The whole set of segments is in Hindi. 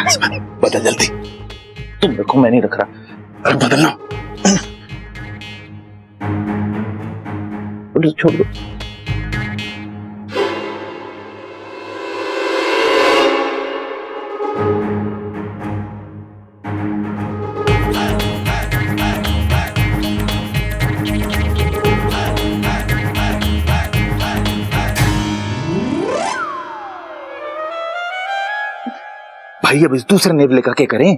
बदल जल्दी। तुम देखो मैं नहीं रख रहा। अरे बदलना। छोड़ दो। भाई अब इस दूसरे नेवले का क्या करें?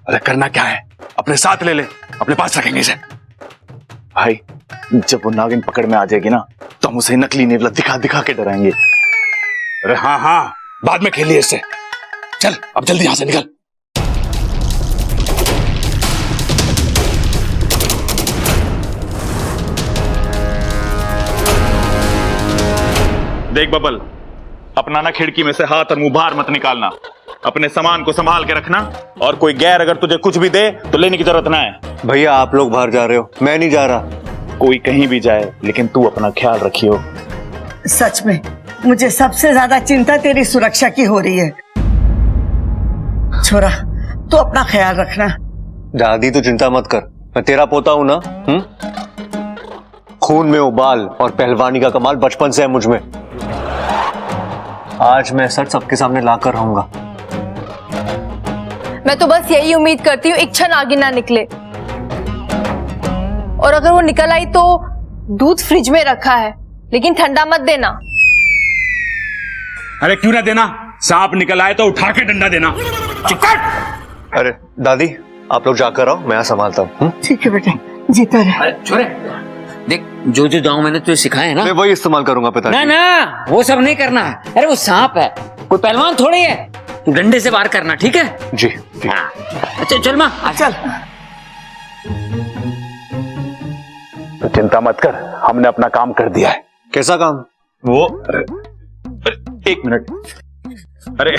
अरे करना क्या है, अपने साथ ले ले, अपने पास रखेंगे इसे। भाई जब वो नागिन पकड़ में आ जाएगी ना तो हम उसे नकली नेवला दिखा दिखा के डराएंगे। अरे हाँ हाँ, बाद में खेलिए इससे। चल अब जल्दी यहां से निकल। देख बबल, अपना ना खिड़की में से हाथ और मुंह बाहर मत निकालना। अपने सामान को संभाल के रखना, और कोई गैर अगर तुझे कुछ भी दे तो लेने की जरूरत ना है। भैया आप लोग बाहर जा रहे हो, मैं नहीं जा रहा। कोई कहीं भी जाए लेकिन तू अपना ख्याल रखियो। सच में मुझे सबसे ज्यादा चिंता तेरी सुरक्षा की हो रही है। छोरा तू अपना ख्याल रखना। दादी तू चिंता मत कर, मैं तेरा पोता हूं ना। खून में उबाल और पहलवानी का कमाल बचपन से है मुझ में। आज मैं सच सबके सामने लाकर रहूंगा। मैं तो बस यही उम्मीद करती हूँ इच्छा नागिन ना निकले, और अगर वो निकल आई तो दूध फ्रिज में रखा है लेकिन ठंडा मत देना। अरे क्यों ना देना, सांप निकल आए तो उठा के डंडा देना। चुप कर। अरे दादी आप लोग जाकर आओ, मैं यहाँ संभालता हूँ। ठीक है बेटा, जीता रहे। अरे छोरे देख, जो जो दांव मैंने तुझे सिखाए हैं ना, मैं वही इस्तेमाल करूंगा पिताजी। ना ना वो सब नहीं करना है। अरे वो सांप है, कोई पहलवान थोड़ी है। तू डंडे से वार करना, ठीक है? जी, जी। हाँ। अच्छा चल माँ चल। तो चिंता मत कर, हमने अपना काम कर दिया है। कैसा काम? वो एक मिनट। अरे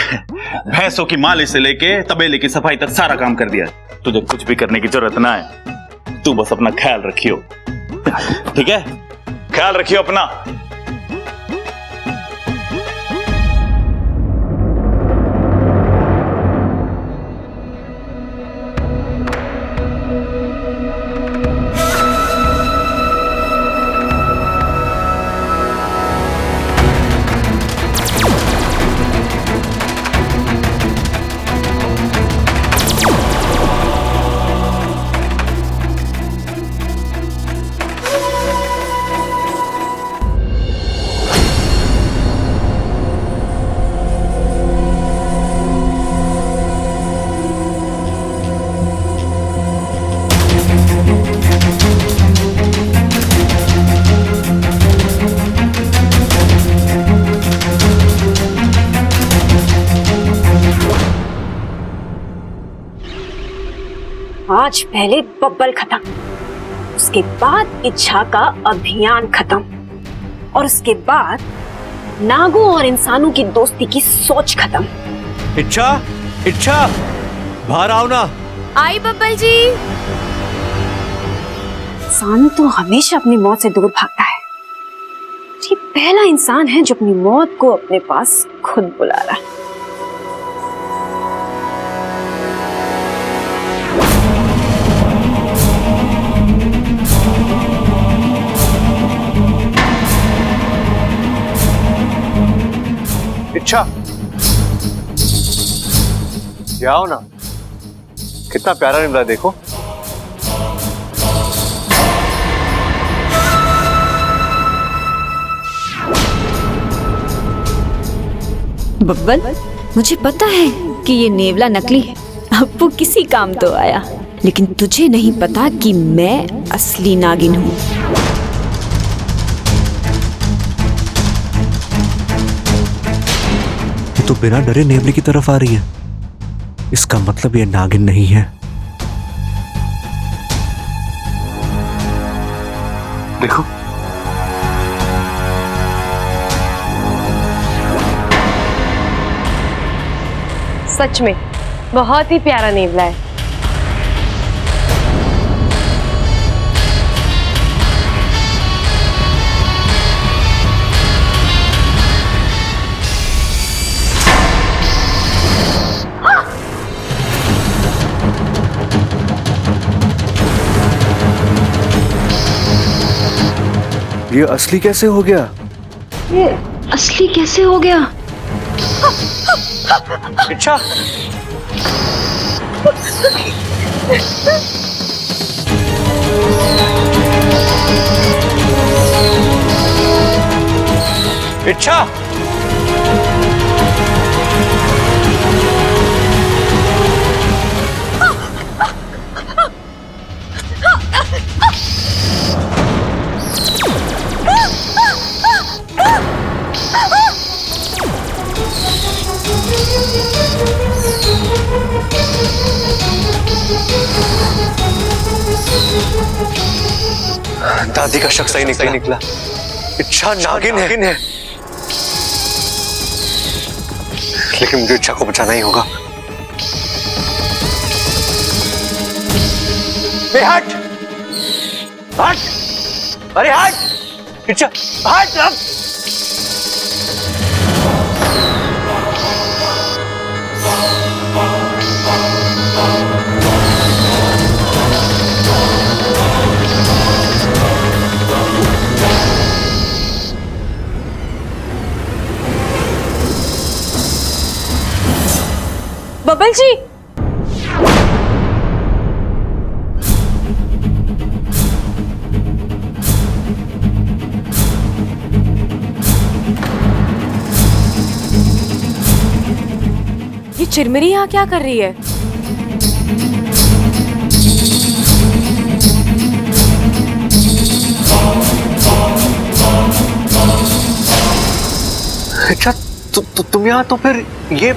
भैंसों की मालिश से लेके तबेले की सफाई तक सारा काम कर दिया है। तुझे कुछ भी करने की जरूरत ना है, तू बस अपना ख्याल रखियो। ठीक है, ख्याल रखियो अपना। आज पहले बब्बल खत्म, उसके बाद इच्छा का अभियान खत्म, और उसके बाद नागों और इंसानों की दोस्ती की सोच खत्म। इच्छा, इच्छा बाहर आओ ना। आई बब्बल जी। इंसान तो हमेशा अपनी मौत से दूर भागता है। ये पहला इंसान है जो अपनी मौत को अपने पास खुद बुला रहा है। इच्छा ये आओ ना, कितना प्यारा निकला देखो। बब्बल, मुझे पता है कि ये नेवला नकली है, अब वो किसी काम तो आया, लेकिन तुझे नहीं पता कि मैं असली नागिन हूँ। ये तो बिना डरे नेवले की तरफ आ रही है, इसका मतलब ये नागिन नहीं है। देखो सच में बहुत ही प्यारा नेवला है। ये असली कैसे हो गया? ये असली कैसे हो गया? इच्छा, इच्छा, दादी का शक सही निकला। इच्छा नागिन है। लेकिन मुझे इच्छा को बचाना ही होगा। हट! अरे हट! इच्छा हट! अब बबल जी, ये चिरमिरी यहाँ क्या कर रही है? अच्छा तुम यहाँ तो फिर ये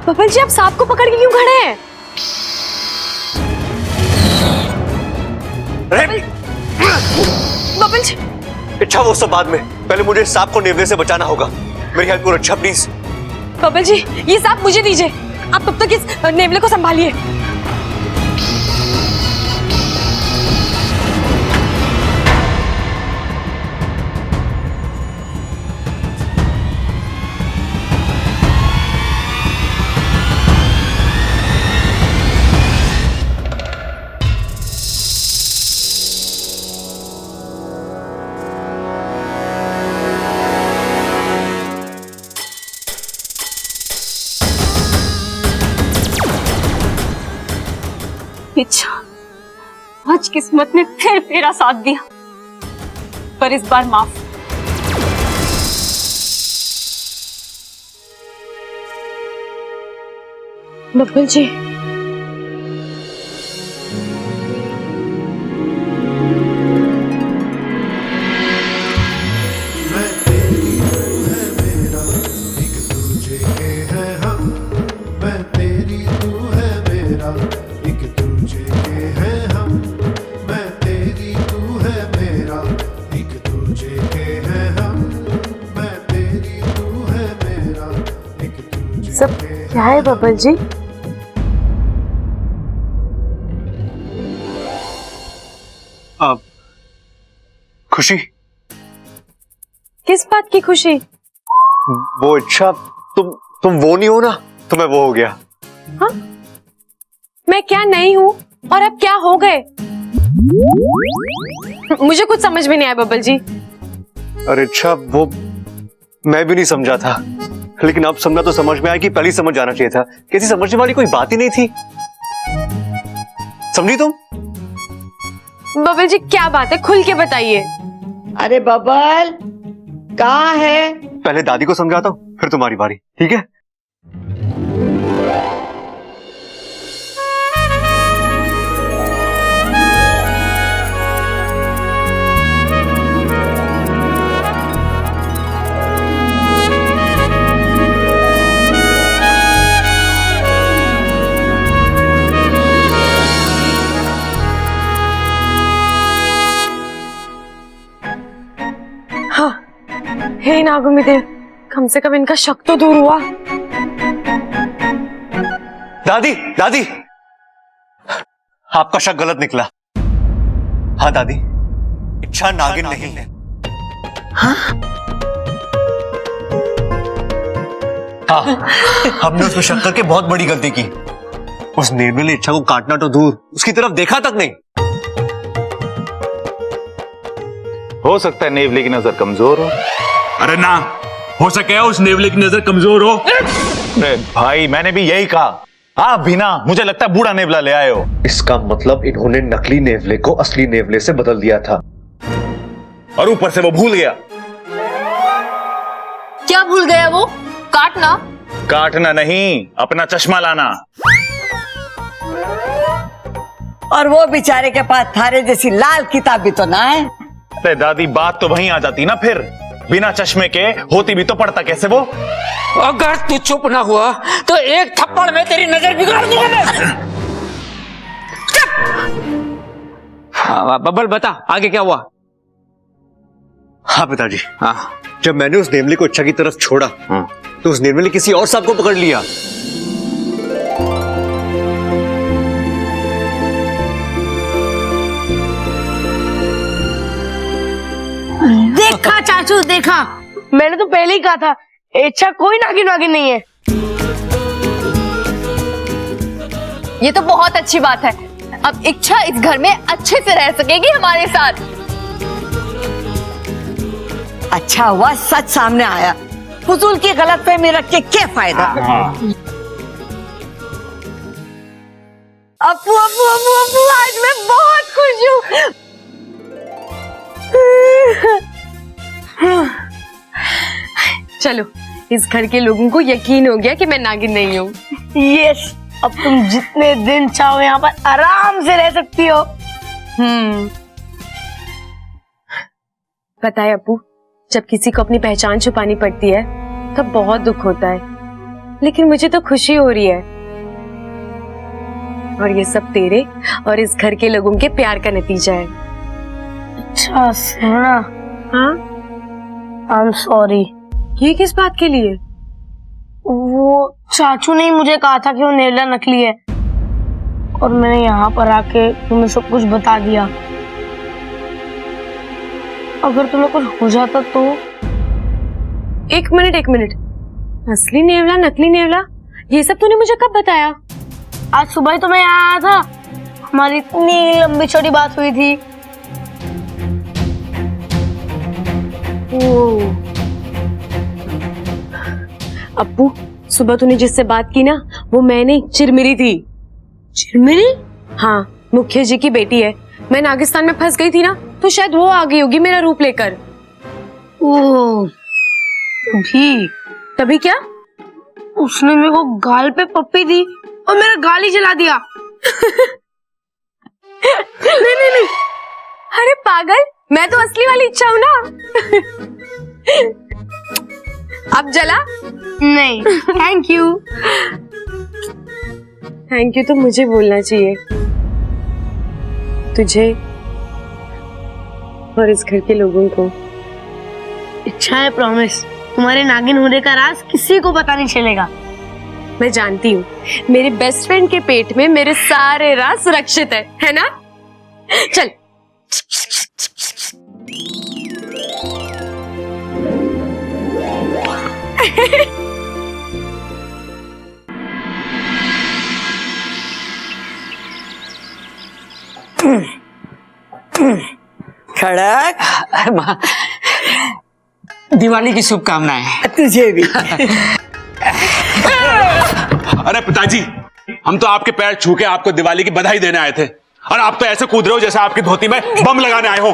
बबल जी, आप सांप को पकड़ के क्यों खड़े हैं? बबल जी, इच्छा वो सब बाद में, पहले मुझे सांप को नेवले से बचाना होगा। मेरी हेल्प करो अच्छा प्लीज। बबल जी, ये सांप मुझे दीजिए। आप तब तक इस नेवले को संभालिए। इच्छा, आज किस्मत ने फिर तेरा साथ दिया, पर इस बार माफ। बबल जी, सब क्या है बबल जी? खुशी। किस बात की खुशी? वो इच्छा, तुम वो नहीं हो ना, तो मैं वो हो गया। हाँ? मैं क्या नहीं हूँ और अब क्या हो गए? मुझे कुछ समझ में नहीं आया बबल जी। अरे इच्छा, वो मैं भी नहीं समझा था, लेकिन अब समझा तो समझ में आया कि पहले समझ जाना चाहिए था। किसी समझने वाली कोई बात ही नहीं थी। समझी तुम? बबल जी, क्या बात है? खुल के बताइए। अरे बबल, कहाँ है? पहले दादी को समझाता हूँ, फिर तुम्हारी बारी, ठीक है? हे नागुमिदेव, कम से कम इनका शक तो दूर हुआ। दादी, दादी, आपका शक गलत निकला। हाँ दादी, इच्छा नागिन नहीं है। हाँ, हमने उसमें शक करके बहुत बड़ी गलती की। उस नेवले ने इच्छा को काटना तो दूर, उसकी तरफ देखा तक नहीं। हो सकता है नेवले की नजर कमजोर हो। अरे ना हो सके उस नेवले की नजर कमजोर हो। अरे भाई मैंने भी यही कहा। आप भी ना, मुझे लगता है बूढ़ा नेवला ले आए हो। इसका मतलब इन्होंने नकली नेवले को असली नेवले से बदल दिया था, और ऊपर से वो भूल गया। क्या भूल गया वो? काटना? काटना नहीं, अपना चश्मा लाना। और वो बेचारे के पास थारे जैसी लाल किताब भी तो ना है। अरे दादी, बात तो वहीं आ जाती ना फिर। बिना चश्मे के होती भी तो पढ़ता कैसे वो? अगर तू चुप ना हुआ तो एक थप्पड़ में तेरी नजर बिगाड़ दूंगा मैं। बब्बल बता आगे क्या हुआ? हाँ पिताजी, हाँ। जब मैंने उस नेवले को इच्छा की तरफ छोड़ा तो उस नेवले ने किसी और सांप को पकड़ लिया। देखा चाचू देखा, मैंने तो पहले ही कहा था इच्छा कोई नागिन वागिन नहीं है। ये तो बहुत अच्छी बात है। अब इच्छा इस घर में अच्छे से रह सकेगी हमारे साथ। अच्छा हुआ सच सामने आया, फजूल की गलतफहमी रख के क्या फायदा। अप्पू अप्पू अप्पू अप्पू, आज मैं बहुत खुश हूँ। चलो, इस घर के लोगों को यकीन हो गया कि मैं नागिन नहीं हूँ। यस, अब तुम जितने दिन चाहो यहाँ पर आराम से रह सकती हो। पता है अप्पू, जब किसी को अपनी पहचान छुपानी पड़ती है तब बहुत दुख होता है, लेकिन मुझे तो खुशी हो रही है। और ये सब तेरे और इस घर के लोगों के प्यार का नतीजा है। अच्छा सुना, हाँ, आई एम सॉरी। ये किस बात के लिए? वो चाचू ने मुझे कहा था कि वो नेवला नकली है, और मैंने यहाँ पर आके तुम्हें सब कुछ बता दिया। अगर तुम्हें कुछ हो जाता तो? एक मिनट, असली नेवला नकली नेवला ये सब तूने मुझे कब बताया? आज सुबह ही तो मैं यहाँ आया था, हमारी इतनी लंबी चौड़ी बात हुई थी। अप्पू, सुबह तूने जिससे बात की ना वो मैं नहीं, चिरमिरी थी। चिरमिरी? हाँ, मुखिया जी की बेटी है। मैं नागिस्तान में फंस गई थी ना, तो शायद वो आ गई होगी मेरा रूप लेकर। ओह, तभी क्या? उसने मेरे को गाल पे पप्पी दी और मेरा गाल ही जला दिया। नहीं, अरे पागल, मैं तो असली वाली इच्छा हूँ ना। अब जला? नहीं, थैंक यू। थैंक यू तो मुझे बोलना चाहिए, तुझे और इस घर के लोगों को। इच्छा है, प्रॉमिस, तुम्हारे नागिन होने का राज किसी को पता नहीं चलेगा। मैं जानती हूँ, मेरे बेस्ट फ्रेंड के पेट में मेरे सारे राज सुरक्षित है ना? चल। खड़क, दिवाली की शुभकामनाएं। तुझे भी। अरे पिताजी, हम तो आपके पैर छू के आपको दिवाली की बधाई देने आए थे, और आप तो ऐसे कूद रहे हो जैसे आपकी धोती में बम लगाने आए हो।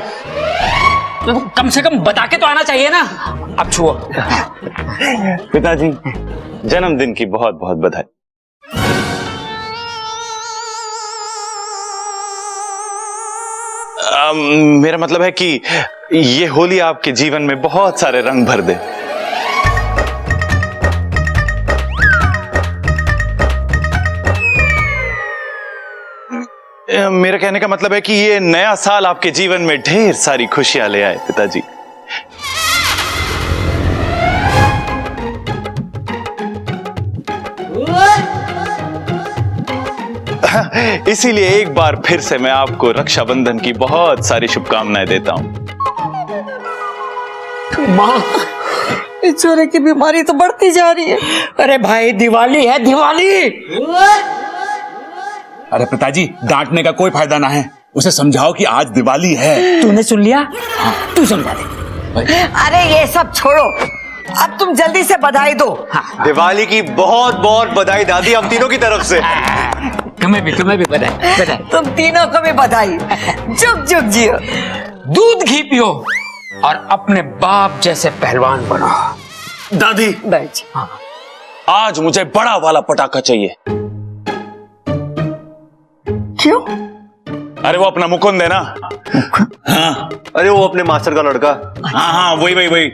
तो कम से कम बता के तो आना चाहिए ना। अब छुओ। पिताजी, जन्मदिन की बहुत बहुत बधाई। मेरा मतलब है कि ये होली आपके जीवन में बहुत सारे रंग भर दे। मेरा कहने का मतलब है कि ये नया साल आपके जीवन में ढेर सारी खुशियां ले आए पिताजी। इसीलिए एक बार फिर से मैं आपको रक्षाबंधन की बहुत सारी शुभकामनाएं देता हूं। माँ, इस छोरे की बीमारी तो बढ़ती जा रही है। अरे भाई, दिवाली है दिवाली। अरे पिताजी, डांटने का कोई फायदा ना है। उसे समझाओ कि आज दिवाली है। तूने सुन लिया? तू समझा दे। अरे ये सब छोड़ो, अब तुम जल्दी से बधाई दो। दिवाली की बहुत बहुत बधाई दादी, हम तीनों की तरफ से। तुम्हें भी बधाई बधाई। तुम तीनों को भी बधाई। जुग जुग जियो। दूध घी पियो और अपने बाप जैसे पहलवान बनो। दादी, बैठ। आज मुझे बड़ा वाला पटाखा चाहिए। क्यों? अरे वो अपना मुकुंद है ना। हाँ अरे वो अपने मास्टर का लड़का। हाँ, वही।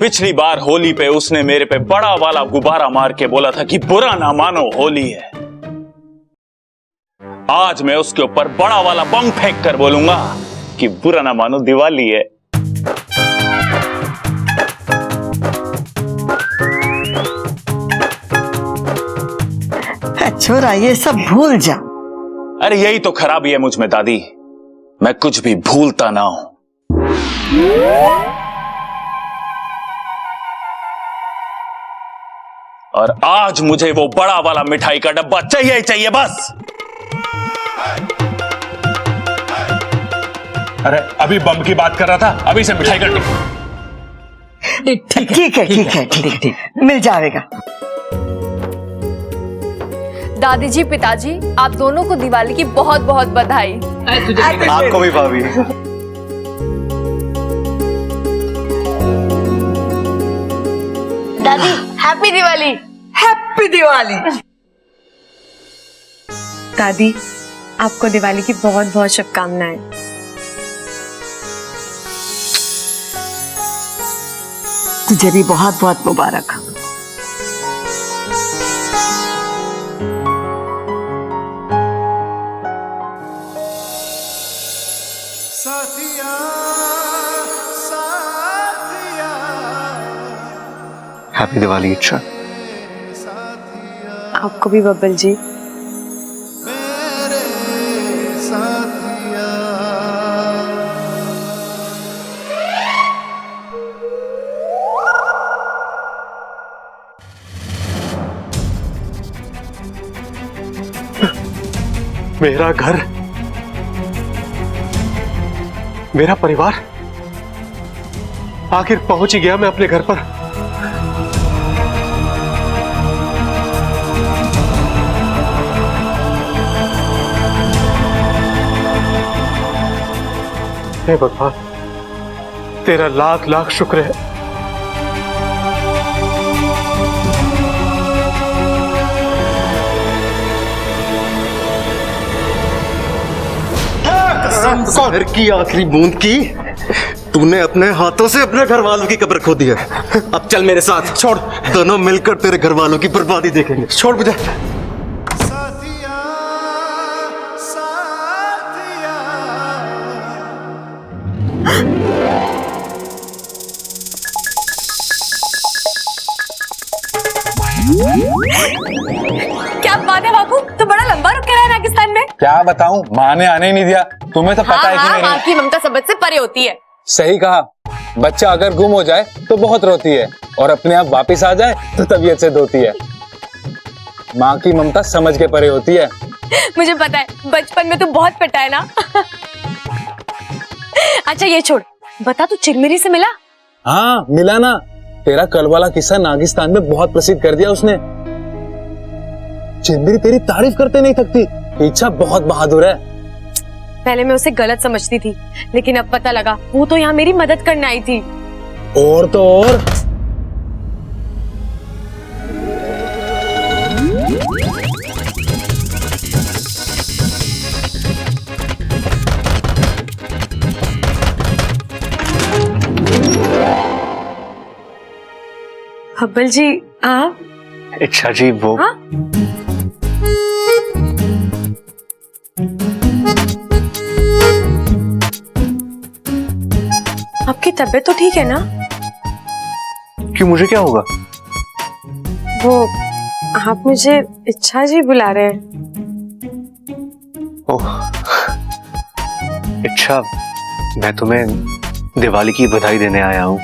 पिछली बार होली पे उसने मेरे पे बड़ा वाला गुब्बारा मार के बोला था कि बुरा ना मानो होली है। आज मैं उसके ऊपर बड़ा वाला बम फेंक कर बोलूंगा कि बुरा ना मानो दिवाली है। छोरा ये सब भूल जा। अरे यही तो खराबी है मुझ में दादी, मैं कुछ भी भूलता ना हूं। और आज मुझे वो बड़ा वाला मिठाई का डब्बा चाहिए बस। अरे अभी बम की बात कर रहा था, अभी से मिठाई का डब्बा। ठीक है, मिल जाएगा। दादी जी, पिताजी, आप दोनों को दिवाली की बहुत बहुत बधाई। आपको भी भाभी। दादी, हैप्पी दिवाली। हैप्पी दिवाली। दादी, आपको दिवाली की बहुत बहुत शुभकामनाएं। तुझे भी बहुत बहुत मुबारक। हैप्पी दिवाली। अच्छा, आपको भी बब्बल जी। मेरा घर, मेरा परिवार, आखिर पहुंच ही गया मैं अपने घर पर। हे भगवान, तेरा लाख लाख शुक्र है। घर की आखिरी बूंद की तूने अपने हाथों से अपने घर वालों की कब्र खोदी है। अब चल मेरे साथ, छोड़, दोनों मिलकर तेरे घर वालों की बर्बादी देखेंगे। छोड़ मुझे। क्या बात है बाबू, तो बड़ा लंबा रुक रहा है राजस्थान में। क्या बताऊं, माँ ने आने ही नहीं दिया। तुम्हें तो पता है कि मेरी माँ की ममता सबसे परे होती है। सही कहा, बच्चा अगर गुम हो जाए तो बहुत रोती है और अपने आप वापस आ जाए तो तबीयत से धोती है। माँ की ममता समझ के परे होती है। मुझे पता है, बचपन में तू बहुत पिटा है ना। अच्छा ये छोड़, बता तू चिरमिरी से मिला? हाँ मिला ना, तेरा कल वाला किस्सा नागिस्तान में बहुत प्रसिद्ध कर दिया उसने। चिरमिरी तेरी तारीफ करते नहीं थकती, इच्छा बहुत बहादुर है। पहले मैं उसे गलत समझती थी, लेकिन अब पता लगा वो तो यहाँ मेरी मदद करने आई थी। और तो और बब्बल जी आप? इच्छा जी वो हाँ? आपकी तबीयत तो ठीक है ना? क्यों, मुझे क्या होगा? वो आप मुझे इच्छा जी बुला रहे हैं। ओह इच्छा, मैं तुम्हें दिवाली की बधाई देने आया हूँ।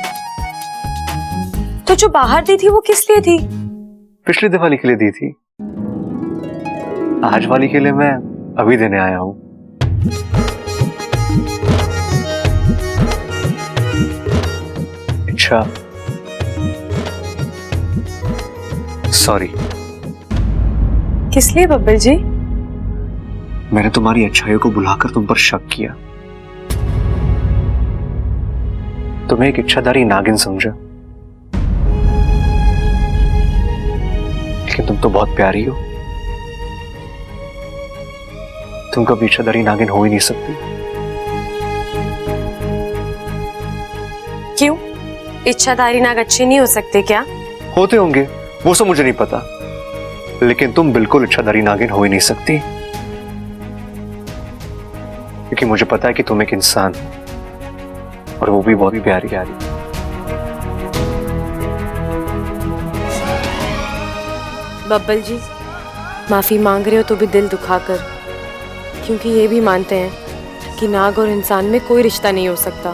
तो जो बाहर दी थी वो किस लिए थी? पिछली दिवाली के लिए दी थी। आज वाली के लिए मैं अभी देने आया हूं। अच्छा, सॉरी। किस लिए बब्बल जी? मैंने तुम्हारी अच्छाइयों को बुलाकर तुम पर शक किया, तुम्हें एक इच्छाधारी नागिन समझा, लेकिन तुम तो बहुत प्यारी हो। तुम कभी इच्छाधारी नागिन हो ही नहीं सकती। क्यों? इच्छाधारी नाग अच्छे नहीं हो सकते क्या? होते होंगे, वो सब मुझे नहीं पता, लेकिन तुम बिल्कुल इच्छाधारी नागिन हो ही नहीं सकती, क्योंकि मुझे पता है कि तुम एक इंसान हो, और वो भी बहुत ही प्यारी प्यारी। बब्बल जी, माफी मांग रहे हो तो भी दिल दुखाकर, क्योंकि ये भी मानते हैं कि नाग और इंसान में कोई रिश्ता नहीं हो सकता।